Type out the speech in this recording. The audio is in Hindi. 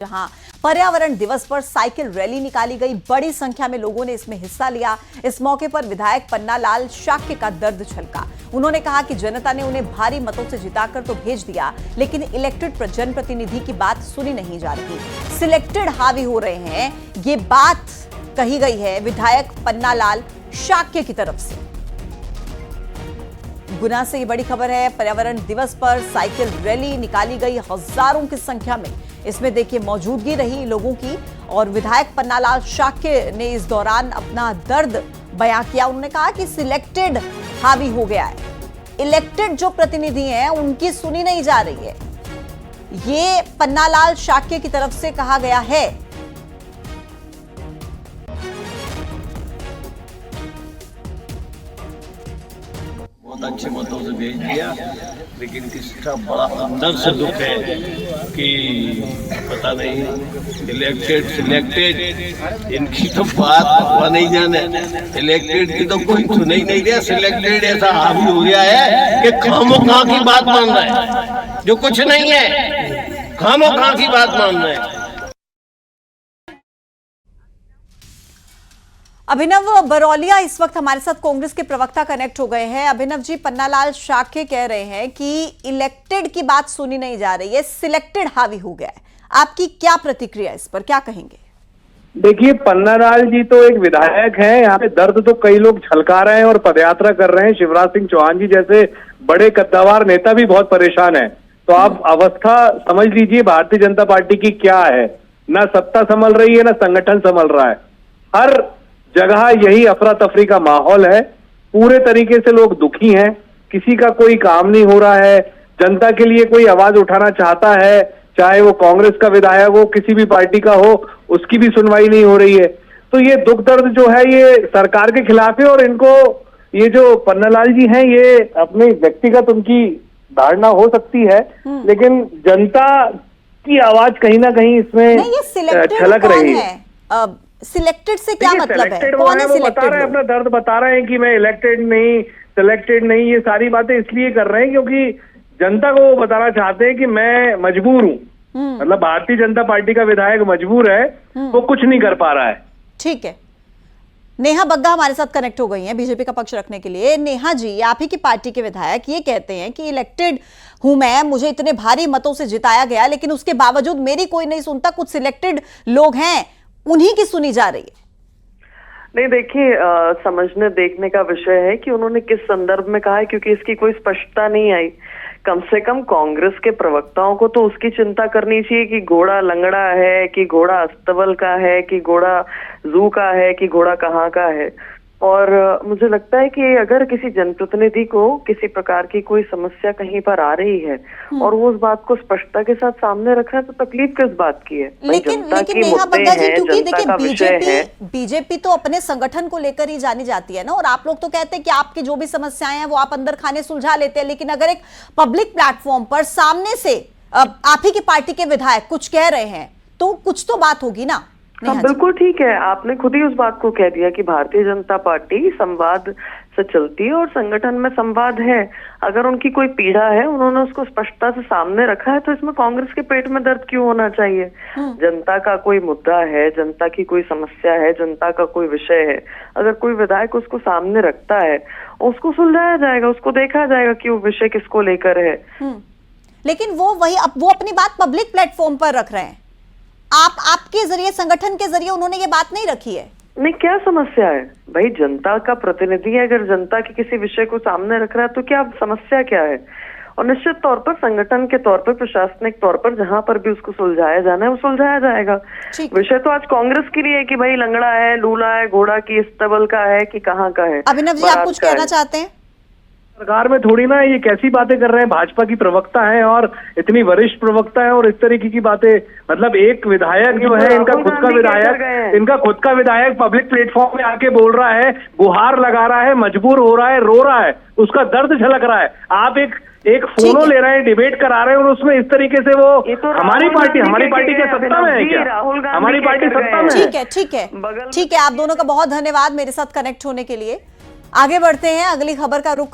जहां पर्यावरण दिवस पर साइकिल रैली निकाली गई। बड़ी संख्या में लोगों ने इसमें हिस्सा लिया। इस मौके पर विधायक पन्नालाल शाक्य का दर्द छलका। उन्होंने कहा कि जनता ने उन्हें भारी मतों से जिताकर तो भेज दिया, लेकिन इलेक्टेड जनप्रतिनिधि की बात सुनी नहीं जा रही। सिलेक्टेड हावी हो रहे हैं, ये बात कही गई है विधायक पन्नालाल शाक्य की तरफ से। गुना से ये बड़ी खबर है। पर्यावरण दिवस पर साइकिल रैली निकाली गई, हजारों की संख्या में इसमें देखिए मौजूदगी रही लोगों की, और विधायक पन्नालाल शाक्य ने इस दौरान अपना दर्द बयां किया। उन्होंने कहा कि सिलेक्टेड हावी हो गया है, इलेक्टेड जो प्रतिनिधि हैं उनकी सुनी नहीं जा रही है। ये पन्नालाल शाक्य की तरफ से कहा गया है। बहुत अच्छे मतों से भेज दिया, लेकिन किसका बड़ा अंदर से दुख है कि पता नहीं इलेक्टेड सिलेक्टेड इनकी तो बात भगवान नहीं जाने। इलेक्टेड की तो कोई सुन ही नहीं दिया, सिलेक्टेड ऐसा हावी हो गया है कि खामोखा की बात मान रहा है, जो कुछ नहीं है खामोखा की बात मान रहे हैं। अभिनव बरौलिया इस वक्त हमारे साथ कांग्रेस के प्रवक्ता कनेक्ट हो गए हैं। अभिनव जी, पन्नालाल शाक्य कह रहे हैं कि इलेक्टेड की बात सुनी नहीं जा रही है, सिलेक्टेड हावी हो गया है। आपकी क्या प्रतिक्रिया इस पर, क्या कहेंगे? देखिए, पन्नालाल जी तो एक विधायक हैं, यहाँ पे दर्द तो कई लोग छलका रहे हैं और पदयात्रा कर रहे हैं। शिवराज सिंह चौहान जी जैसे बड़े कद्दावर नेता भी बहुत परेशान है। तो आप अवस्था समझ लीजिए भारतीय जनता पार्टी की क्या है। ना सत्ता संभल रही है, ना संगठन संभल रहा है। हर जगह यही अफरा तफरी का माहौल है। पूरे तरीके से लोग दुखी हैं, किसी का कोई काम नहीं हो रहा है। जनता के लिए कोई आवाज उठाना चाहता है, चाहे वो कांग्रेस का विधायक हो, किसी भी पार्टी का हो, उसकी भी सुनवाई नहीं हो रही है। तो ये दुख दर्द जो है ये सरकार के खिलाफ है, और इनको ये जो पन्नालाल जी हैं ये अपने व्यक्तिगत उनकी धारणा हो सकती है, लेकिन जनता की आवाज कहीं ना कहीं इसमें छलक रही है। सिलेक्टेड से क्या मतलब है? कौन है? वो बता रहे हैं, अपना दर्द बता रहे हैं कि मैं इलेक्टेड नहीं, सिलेक्टेड नहीं। ये सारी बातें इसलिए कर रहे हैं क्योंकि जनता को वो बताना चाहते हैं कि मैं मजबूर हूँ। मतलब भारतीय जनता पार्टी का विधायक मजबूर है, वो कुछ नहीं कर पा रहा है। ठीक है, नेहा बग्गा हमारे साथ कनेक्ट हो गई हैं बीजेपी का पक्ष रखने के लिए। नेहा जी, आप ही की पार्टी के विधायक ये कहते हैं कि इलेक्टेड हूं मैं, मुझे इतने भारी मतों से जिताया गया, लेकिन उसके बावजूद मेरी कोई नहीं सुनता। कुछ सिलेक्टेड लोग हैं, उन्हीं की सुनी जा रही है। नहीं, देखिए, समझने देखने का विषय है कि उन्होंने किस संदर्भ में कहा है, क्योंकि इसकी कोई स्पष्टता नहीं आई। कम से कम कांग्रेस के प्रवक्ताओं को तो उसकी चिंता करनी चाहिए कि घोड़ा लंगड़ा है, कि घोड़ा अस्तबल का है, कि घोड़ा जू का है, कि घोड़ा कहाँ का है। और मुझे लगता है कि अगर किसी जनप्रतिनिधि को किसी प्रकार की कोई समस्या कहीं पर आ रही है और वो उस बात को स्पष्टता के साथ सामने रखा है, तो तकलीफ किस बात की है? लेकिन नेहा बग्गा जी, क्योंकि देखिए बीजेपी तो अपने संगठन को लेकर ही जानी जाती है ना, और आप लोग तो कहते हैं कि आपकी जो भी समस्याएं हैं वो आप अंदर खाने सुलझा लेते हैं, लेकिन अगर एक पब्लिक प्लेटफॉर्म पर सामने से आप ही की पार्टी के विधायक कुछ कह रहे हैं तो कुछ तो बात होगी ना। हाँ, बिल्कुल ठीक है। आपने खुद ही उस बात को कह दिया कि भारतीय जनता पार्टी संवाद से चलती है और संगठन में संवाद है। अगर उनकी कोई पीड़ा है, उन्होंने उसको स्पष्टता से सामने रखा है, तो इसमें कांग्रेस के पेट में दर्द क्यों होना चाहिए? जनता का कोई मुद्दा है, जनता की कोई समस्या है, जनता का कोई विषय है, अगर कोई विधायक उसको सामने रखता है, उसको सुलझाया जाएगा, उसको देखा जाएगा कि वो विषय किसको लेकर है। लेकिन वो अपनी बात पब्लिक प्लेटफॉर्म पर रख रहे हैं। आपके जरिए, संगठन के जरिए उन्होंने ये बात नहीं रखी है। नहीं, क्या समस्या है भाई? जनता का प्रतिनिधि है, अगर जनता के किसी विषय को सामने रख रहा है तो क्या समस्या क्या है? और निश्चित तौर पर संगठन के तौर पर, प्रशासनिक तौर पर जहां पर भी उसको सुलझाया जाना है वो सुलझाया जाएगा। विषय तो आज कांग्रेस के लिए है कि भाई लंगड़ा है, लूला है, घोड़ा की स्तबल का है, कि कहाँ का है। अभिनव जी, आप कुछ कहना चाहते हैं? सरकार में थोड़ी ना ये कैसी बातें कर रहे हैं। भाजपा की प्रवक्ता है और इतनी वरिष्ठ प्रवक्ता है, और इस तरीके की बातें, मतलब एक विधायक जो है, इनका खुद का विधायक पब्लिक प्लेटफॉर्म में आके बोल रहा है, गुहार लगा रहा है, मजबूर हो रहा है, रो रहा है, उसका दर्द झलक रहा है। आप एक फोनो ले रहे हैं, डिबेट करा रहे हैं, और उसमें इस तरीके से वो तो हमारी पार्टी के सत्ता में है क्या? हमारी पार्टी सत्ता में है। ठीक है, आप दोनों का बहुत धन्यवाद मेरे साथ कनेक्ट होने के लिए। आगे बढ़ते हैं, अगली खबर का रुख